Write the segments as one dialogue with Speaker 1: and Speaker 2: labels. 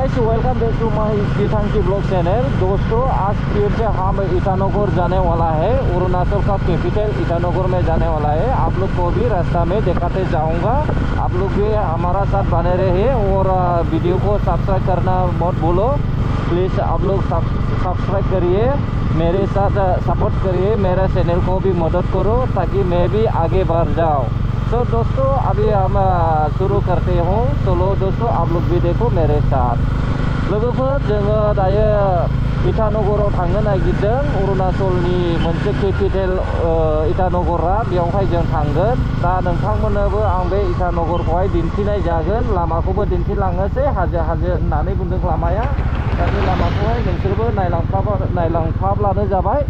Speaker 1: Guys, welcome back to my Geetanki blog channel. दोस्तों, आज फिर से हम ईटानगर जाने वाला है। अरुणाचल का कैपिटल ईटानगर में जाने वाला है। आप लोग को भी रास्ता में दिखाते जाऊंगा। आप लोग भी हमारा साथ बने रहिए और वीडियो को सब्सक्राइब करना मत भूलो। प्लीज़ आप लोग सब्सक्राइब करिए, मेरे साथ सपोर्ट करिए, मेरे चैनल को भी मदद करो ताकि मैं भी आगे बढ़ जाऊँ। तो दोस्तों, अभी हम शुरू करते हैं। चलो दोस्तों, आप लोग भी देखो मेरे साथ। लोगोफोर, जोङो दायो ईटानगराव थांनो नागिरदों। अरुणाचलनि मोनसे केपिटेल ईटानगरा, बेयावहाय जों थांगोन। दा नोंथांमोननोबो आं बे ईटानगरखौहाय दिन्थिनाय जागोन। लामाखौबो दिन्थिलांनोसै। हाजो होननानै बुंदों लामाया। दा बे लामाखौहाय नोंसोरबो नायलांफाब्लानो जाबाय।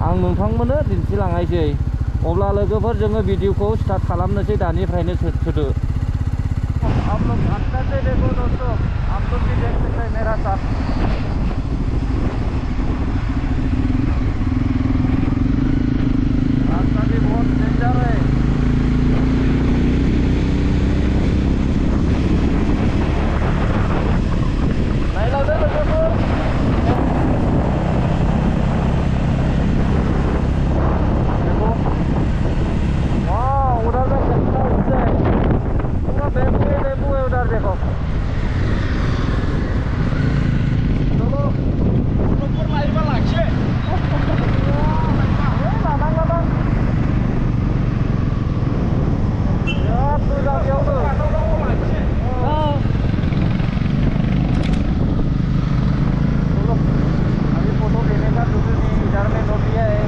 Speaker 1: आं नोंथांमोननो दिन्थिलांनायसै। अब्ला लोगोफोर, जोङो वीडियोखौ स्टार्ट खालामनोसै दानिफ्रायनो सोदो। आप लोग रास्ता से देखो दोस्तों, आप लोग भी देख सकते हैं मेरा साथ। रास्ता भी बहुत डेंजर है। नहीं लगे लोगोफोर, उधर में कितना ऊंचा है, पूरा बेबू है उधर देखो। चलो ऊपर लाइवा लागছে लादां यार, तू जा गया तो चलो अभी फोटो लेने का जरूरी नहीं। इधर में नोटिया है।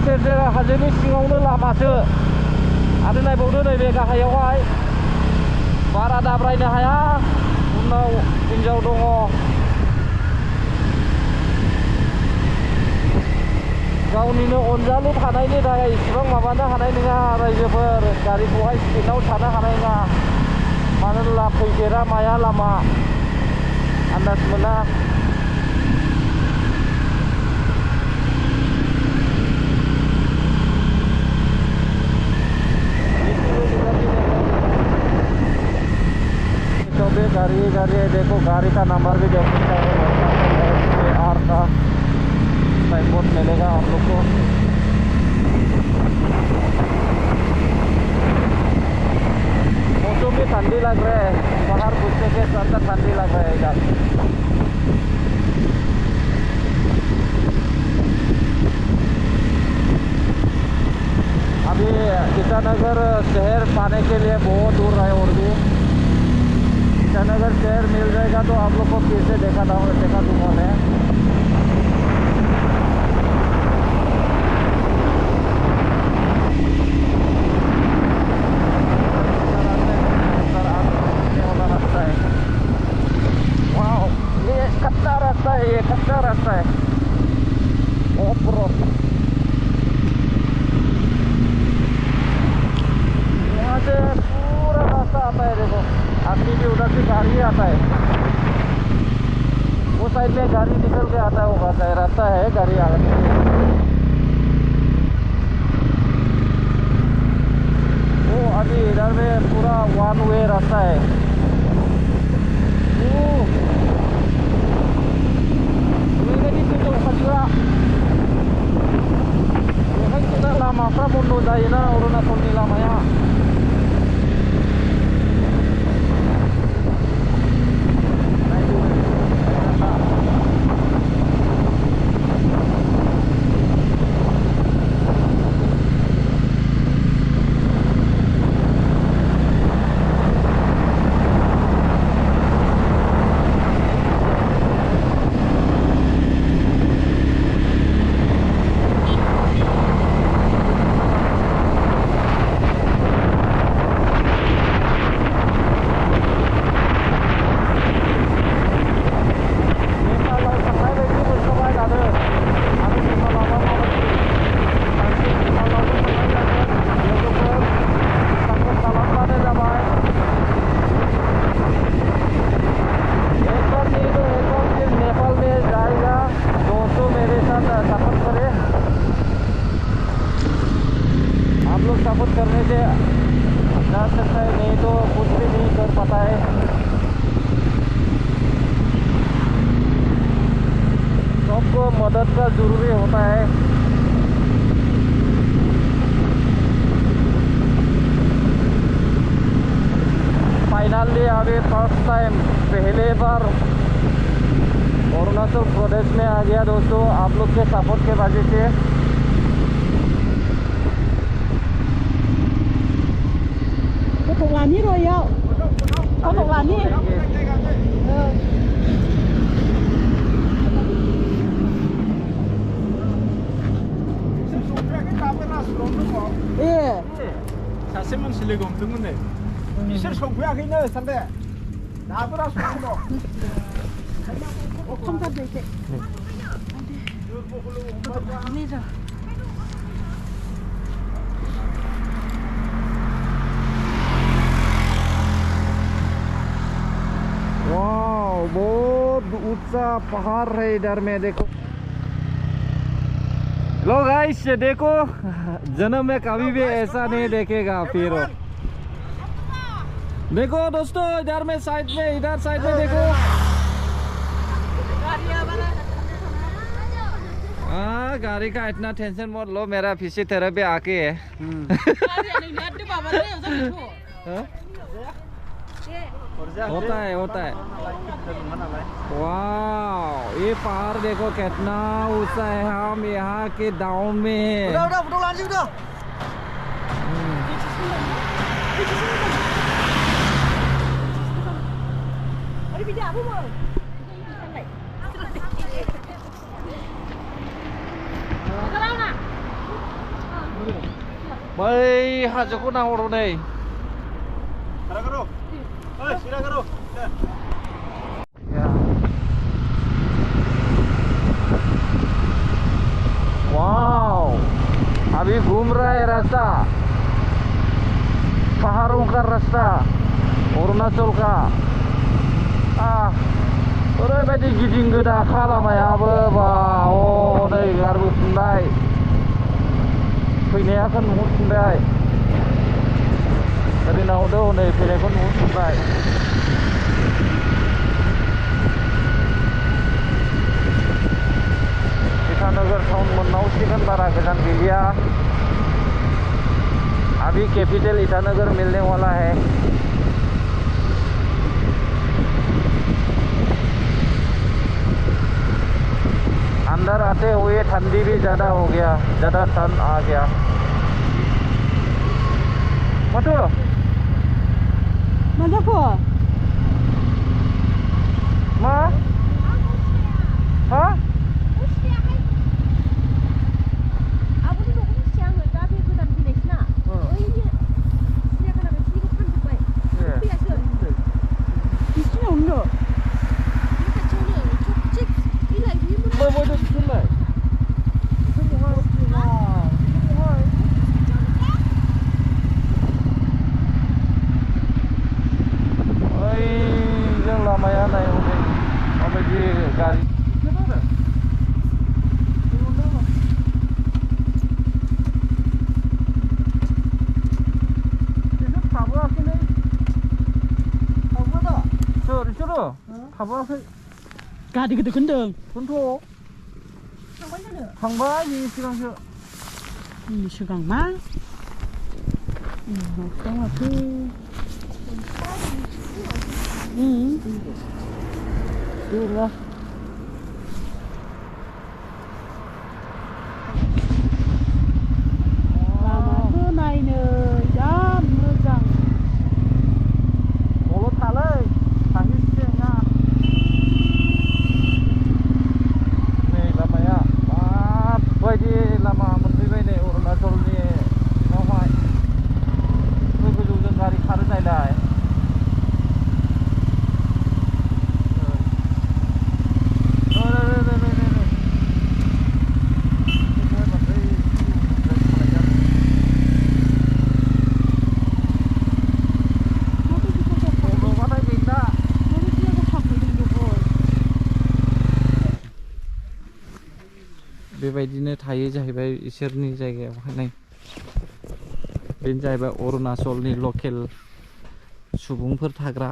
Speaker 1: सेर हाजोनि सिङावनो लामासो आरो नायबावदो नैबे गाहायावहाय बारा दाब्रायनो हाया। उनाव हिनजाव दङ। गावनिनो अनजालु थानायनि थाखाय इसिबां माबानो हानाय नङा रायजोफोर। गारिखौहाय स्पिडआव थानो हानाय नङा। मानो होनब्ला फैफेरा माया लामा आन्दाज मोना। गाड़ी है, देखो गाड़ी का नंबर भी देख सकते हैं। आर का साइन बोर्ड मिलेगा आप लोग को। मौसम भी ठंडी लग रहा है, बाहर घुसने के साथ ठंडी लग रहा है इधर। अभी ईटानगर शहर पाने के लिए बहुत दूर है। और भी ईटानगर शहर मिल जाएगा तो आप लोग को फिर से देखा दूंगा मैं। रास्ता है, वाह, ये कच्चा रास्ता है, ये कच्चा रास्ता है। ऑफ रोड यहाँ से पूरा रास्ता आता है। देखो आदमी भी उधर से गाड़ी आता है। वो साइड में गाड़ी निकल के आता होगा। रास्ता है, गाड़ी आ रही है। वो अभी इधर में पूरा वन वे रास्ता है। लामाफ्रा बन्द जायोना अरुणाचलनि लामाया। सपोर्ट करने से जा सकता है, नहीं तो कुछ भी नहीं कर पाता है। सबको मदद का ज़रूरी होता है। फाइनली अभी फर्स्ट टाइम पहले बार अरुणाचल प्रदेश में आ गया दोस्तों, आप लोग के सपोर्ट के वजह से।
Speaker 2: Có thuộc làm hết rồi ạ. Có thuộc làm hết. 예.
Speaker 3: 사세만 실례가 없는 건데. 이슬 송구야기네 산대. 나보라 송구노.
Speaker 2: Không thật được chị. Đi rồi.
Speaker 1: वाह, बहुत ऊंचा पहाड़ है इधर में, देखो। लो गाइस, देखो जन्म में कभी भी ऐसा नहीं देखेगा फिर। देखो दोस्तों, इधर में साइड में, इधर साइड में देखो। हाँ, गाड़ी का इतना टेंशन मत लो, मेरा फिजियोथेरेपी आके है। होता है, होता है। वाह, ये पहाड़ देखो कितना ऊंचा है। हम यहाँ के डाउन में है। भाई हाजोखौ नाहरो नै। वाओ, अभी घूम रहा है रास्ता, पहाड़ों का रास्ता अरुणाचल का। ओरैबायदि गिदिं गोदा लामायाबो, बा नै गारबोफिनबाय, फैनायाखौ नुहुरफिनबाय। ओरै नाहरदो, हनै फैनायखौ नुहुरफिनबाय। ईटानगर टाउन मोननांसिगोन, बारा गोजान गैलिया। अभी कैपिटल ईटानगर मिलने वाला है। अंदर आते हुए ठंडी भी ज़्यादा हो गया, ज़्यादा ठंड आ गया। मतो
Speaker 2: Mà chắc của.
Speaker 1: मा? हाँ?
Speaker 2: Chị không được.
Speaker 1: Mới được xuống này. Lamanya naik mobil di garis.
Speaker 2: Cả đi cái con đường.
Speaker 1: Con thô. Thằng bá gì sigang chưa?
Speaker 2: Sigang má. Trong là cứ.
Speaker 1: Được rồi.
Speaker 2: Này nữa, giá mưa rằng.
Speaker 1: Ủa thả lên, thả hết xe nha. Này là mày à, mà quay đi làm mà mình đi về này, Arunachal này, nó phải. Tôi phải dùng gaड़ी khá là dài lại. बेबायदिनो थायो जाहैबाय इसोरनि जायगायावहाय। बेनो जाहैबाय अरुणाचलनि local सुबुंफोर थाग्रा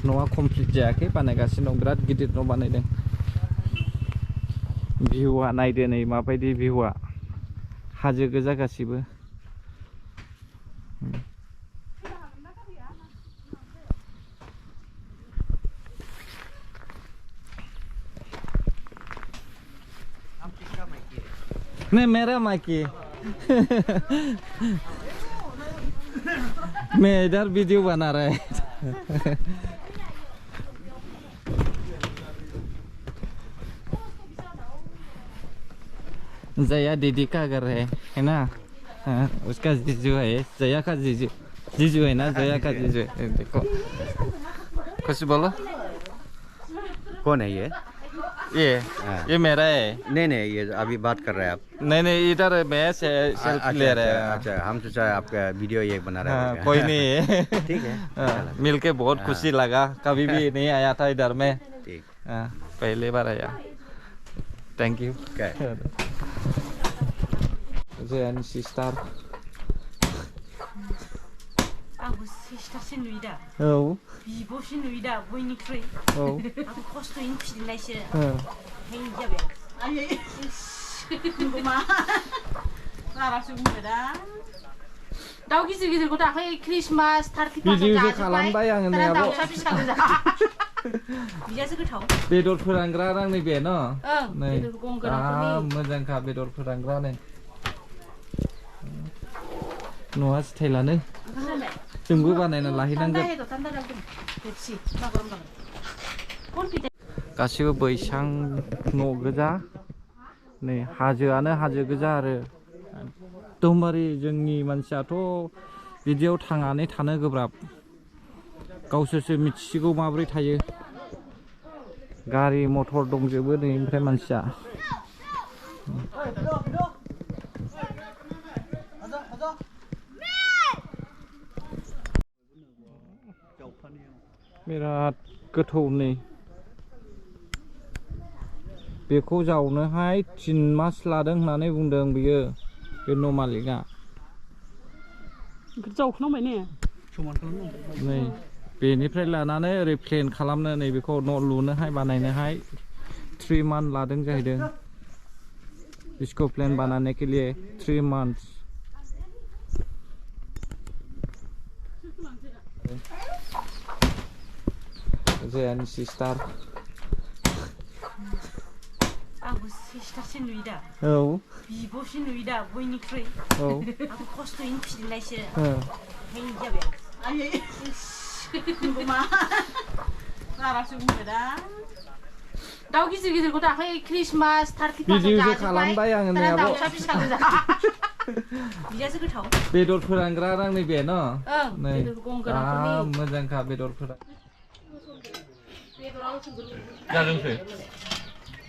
Speaker 1: न'आ कमप्लिट जायाखै बानायगासिनो दं बिराद गिदिर न' बानायदों भिउआ नायदो नै माबायदि भिउआ हाजो गोजा गासिबो नहीं मेरा माइकी मैं इधर वीडियो बना रहा है जया दीदी का घर है ना हाँ, उसका जीजू है जया का जीजू है ना जया का जीजू है देखो कुछ बोलो
Speaker 4: कौन है
Speaker 1: ये मेरा है
Speaker 4: नहीं नहीं ये अभी बात कर रहे हैं आप
Speaker 1: नहीं इधर मैं सेल्फी ले रहे हैं
Speaker 4: अच्छा हम सोचा आपका वीडियो ये बना रहे
Speaker 1: हाँ,
Speaker 4: हैं
Speaker 1: कोई नहीं है
Speaker 4: ठीक है
Speaker 1: मिलके बहुत खुशी लगा कभी भी नहीं आया था इधर में
Speaker 4: ठीक
Speaker 1: हाँ, पहली बार आया थैंक यू
Speaker 4: क्या
Speaker 1: Zayan sister
Speaker 2: आंबो सिस्टारसो नुयो दा
Speaker 1: औ
Speaker 2: बिब'सो नुयो दा बयनिख्रुइ
Speaker 1: औ
Speaker 2: आंबो खस्थ'यैनो फिसिनायसो
Speaker 1: औ
Speaker 2: ओंखायनो जाबाय आयै नंगौ मा बारासो बुंबाय दा दाउ गिदिर गिदिरखौ दाख्लै ख्रिस्टमास 30
Speaker 1: भिडिअ खालामबाय आङो नै आब'
Speaker 2: दाउसा फिसा गोजा बियासो गोथाव
Speaker 1: बेदर फोरानग्रा रांनि बे न
Speaker 2: ओं बेदर गंगोनाफोरनि
Speaker 1: मोजांखा बेदर फोरानग्रा नै न'आ स्टाइलानो जोंबो बानायना लाहैनांगोन गासिबो बैसां न' गोजा नै हाजोआनो हाजो गोजा आरो एकदमबारे जोंनि मानसियाथ' बिदियाव थांनानै थानो गोब्राब गावसोरसो मिथिसिगौ माबोरै थायो गारि मटर दंजोबो नै ओमफ्राय मानसिया बिराद गोथौ नै बेखौ जावनोहाय 3 मास लादों होननानै बुंदों बियो बे न' मालिकआ
Speaker 2: जावखांबाय ने
Speaker 1: नै बेनिफ्राय लानानै ओरै प्लेन खालामनो नै बेखौ न' लुनोहाय बानायनोहाय 3 मान्थ लादों जाहैदों इसको प्लेन बनाने के लिए 3 months Zayan sister
Speaker 2: आंबो सिस्टारसो नुयो दा
Speaker 1: औ
Speaker 2: बिब'सो नुयो दा बयनिख्रुइ
Speaker 1: औ
Speaker 2: आंबो खस्थ'यैनो फिसिनायसो ओंखायनो जाबाय आयै नंगौ मा बारासो बुंबाय दा दाउ गिदिर गिदिरखौ दाख्लै ख्रिस्टमास 30
Speaker 1: भिडिअ खालामबाय आङो नै आब'
Speaker 2: दाउसा फिसा गोजा बियासो गोथाव
Speaker 1: बेदर फोरानग्रा रांनि बे न
Speaker 2: ओं बेदर गंगोनाफोरनि
Speaker 1: मोजांखा बेदर फोरान जादोंसै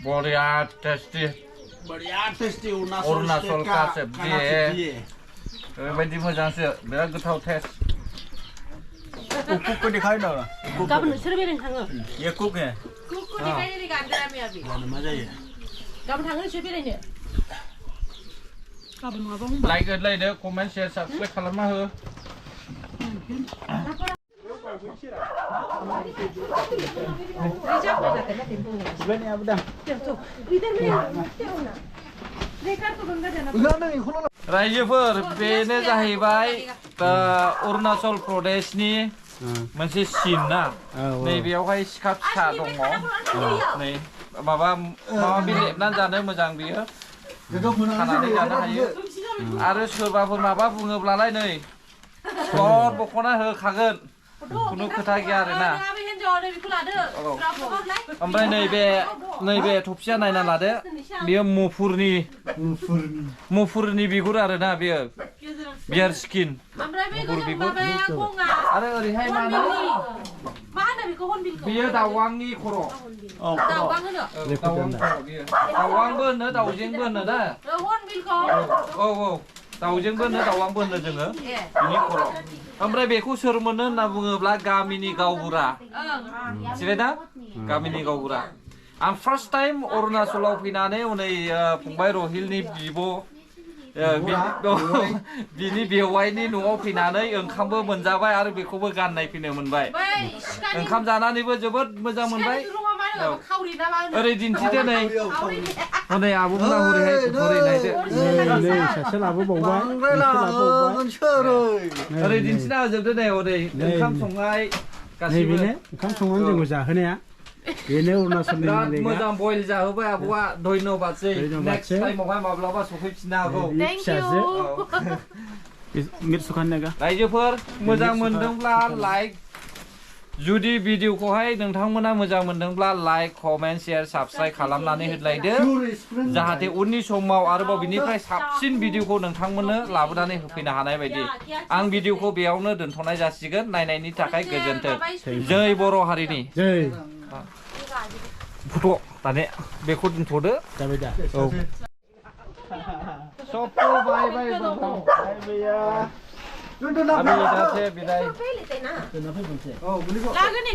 Speaker 1: बढ़िया टेस्टी अरुणाचल का सब्जी ओरैबायदि मोजांसो बिराद गोथाव टेस्ट
Speaker 4: कुक को दिखाई दो
Speaker 2: गाबोन नोंसोर बेरायनो थाङो
Speaker 4: ये कुक है
Speaker 2: कुकखौ देखायनो रे गान्दारामि आबि
Speaker 4: मजा है
Speaker 2: गाबोन थाङो नोंसोर बेरायनो गाबोन नङाबा होनबा
Speaker 1: लाइक होलायदो कमेन्ट शेयार साबस्क्राइब खालामना हो
Speaker 4: sebenarnya apa dah
Speaker 1: रायजोफोर बेनो जाहैबाय अरुणाचल प्रदेशनि मोनसे सिन ना नैबेयावहाय सिखा फिसा दङ नै माबा माबि लेबनानै जानो मोजां बियो खानानै जानो हायो आरो सोरबाफोर माबा बुङोब्लालाय नै स्लट बख'ना होखागोन खुनु खोथा गैया आरोना ओमफ्राय नैबे थफसिया नायना लादो बियो मुफुरनि बिगुर आरोना बियो बियार स्किन मुफुर बिगुर आरो ओरैहाय मा होनो बियो दावांनि खर' दावां खर' बियो दावांबो होनो दाउजेंबो होनो दा औ दाउजेंबो होनो दावांबो होनो जोङो बिनि खर' ओमफ्राय बेखौ सोर मोनो होनना बुङोब्ला गामिनि गावबुरा मिथिबायना गामिनि गावबुरा आं फार्स्ट टाइम अरुणाचलाव फैनानै हनै फंबाय रहिलनि बिब' बिनि बेवाइनि न'आव फैनानै ओंखामबो मोनजाबाय आरो बेखौबो गाननाय फैनो मोनबाय ओंखाम जानानैबो जोबोद मोजां मोनबाय ओरै दिन्थिदो नै हनै आब'मोना हरै नायदो
Speaker 3: नै सासे लाबोबावबाय
Speaker 1: ओरै दिन्थिना होजोबदो नै हरै ओंखाम संनाय गासिबो
Speaker 3: ओंखाम संनानै जोंखौ जाहोनाया बेनो अरुणाचलनि
Speaker 1: बिराद मोजां बयल जाहोबाय आब'आ धन्यबादसै नेक्स्ट टाइमावहाय माब्लाबा सफैफिननो हागौ
Speaker 3: फिसाजो मिरसुखान नागा
Speaker 1: रायजोफोर मोजां मोनदोंब्ला लाइक जुदि भिडिअखौहाय नोंथांमोना मोजां मोनदोंब्ला लाइक कमेन्ट शेयार साबस्क्राइब खालामनानै होलायदो जाहाथे उननि समाव आरोबाव बिनिफ्राय साबसिन भिडिअखौ नोंथांमोननो लाबोनानै होफैनो हानाय बायदि आं भिडिअखौ बेयावनो दोनथ'नाय जासिगोन नायनायनि थाखाय गोजोन्थों जै बर' हारिनि
Speaker 3: जै
Speaker 1: फट' दाने बेखौ दोनथ'दो
Speaker 3: जाबाय दा
Speaker 1: औ सबको बाय बाय
Speaker 3: गैया
Speaker 1: আমি যাচ্ছে বিদায়
Speaker 3: दोनना फैबोनसै
Speaker 2: लागोन